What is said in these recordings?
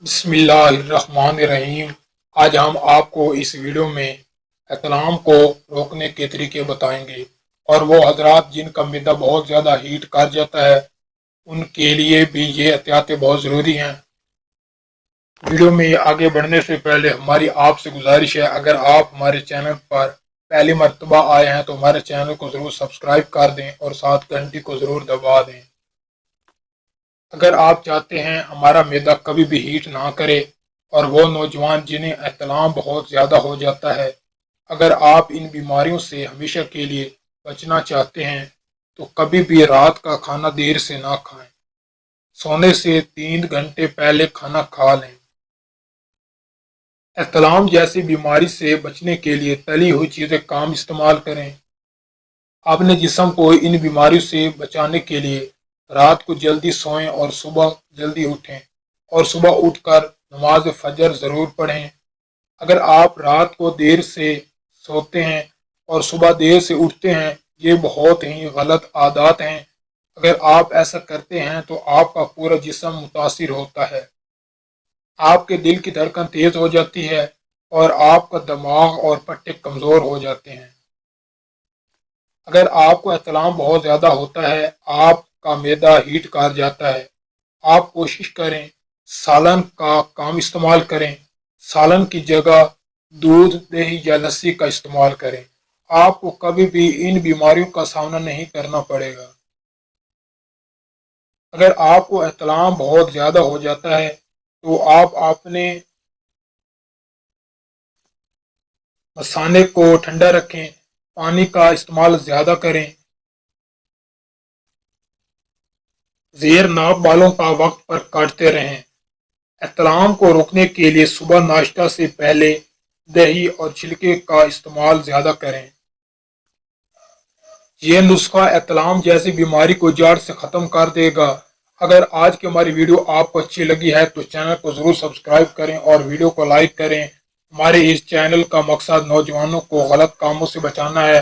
بسم اللہ الرحمن الرحیم۔ آج ہم آپ کو اس ویڈیو میں احتلام کو روکنے کے طریقے بتائیں گے، اور وہ حضرات جن کا معدہ بہت زیادہ ہیٹ کر جاتا ہے ان کے لیے بھی یہ احتیاطیں بہت ضروری ہیں۔ ویڈیو میں آگے بڑھنے سے پہلے ہماری آپ سے گزارش ہے، اگر آپ ہمارے چینل پر پہلی مرتبہ آئے ہیں تو ہمارے چینل کو ضرور سبسکرائب کر دیں اور ساتھ گھنٹی کو ضرور دبا دیں۔ اگر آپ چاہتے ہیں ہمارا معدہ کبھی بھی ہیٹ نہ کرے، اور وہ نوجوان جنہیں احتلام بہت زیادہ ہو جاتا ہے، اگر آپ ان بیماریوں سے ہمیشہ کے لیے بچنا چاہتے ہیں تو کبھی بھی رات کا کھانا دیر سے نہ کھائیں۔ سونے سے 3 گھنٹے پہلے کھانا کھا لیں۔ احتلام جیسی بیماری سے بچنے کے لیے تلی ہوئی چیزیں کم استعمال کریں۔ اپنے جسم کو ان بیماریوں سے بچانے کے لیے رات کو جلدی سوئیں اور صبح جلدی اٹھیں، اور صبح اٹھ کر نماز فجر ضرور پڑھیں۔ اگر آپ رات کو دیر سے سوتے ہیں اور صبح دیر سے اٹھتے ہیں، یہ بہت ہی غلط عادات ہیں۔ اگر آپ ایسا کرتے ہیں تو آپ کا پورا جسم متاثر ہوتا ہے، آپ کے دل کی دھڑکن تیز ہو جاتی ہے اور آپ کا دماغ اور پٹے کمزور ہو جاتے ہیں۔ اگر آپ کو احتلام بہت زیادہ ہوتا ہے، آپ کا معدہ ہیٹ کر جاتا ہے، آپ کوشش کریں سالن کا کم استعمال کریں۔ سالن کی جگہ دودھ، دہی یا لسی کا استعمال کریں۔ آپ کو کبھی بھی ان بیماریوں کا سامنا نہیں کرنا پڑے گا۔ اگر آپ کو احتلام بہت زیادہ ہو جاتا ہے تو آپ اپنے مثانے کو ٹھنڈا رکھیں، پانی کا استعمال زیادہ کریں، زیر ناف بالوں کا وقت پر کاٹتے رہیں۔ احتلام کو روکنے کے لیے صبح ناشتہ سے پہلے دہی اور چھلکے کا استعمال زیادہ کریں۔ یہ نسخہ احتلام جیسی بیماری کو جڑ سے ختم کر دے گا۔ اگر آج کی ہماری ویڈیو آپ کو اچھی لگی ہے تو چینل کو ضرور سبسکرائب کریں اور ویڈیو کو لائک کریں۔ ہمارے اس چینل کا مقصد نوجوانوں کو غلط کاموں سے بچانا ہے،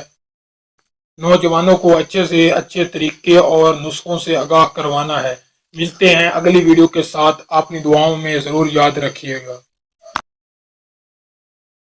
نوجوانوں کو اچھے سے اچھے طریقے اور نسخوں سے آگاہ کروانا ہے۔ ملتے ہیں اگلی ویڈیو کے ساتھ، اپنی دعاؤں میں ضرور یاد رکھیے گا۔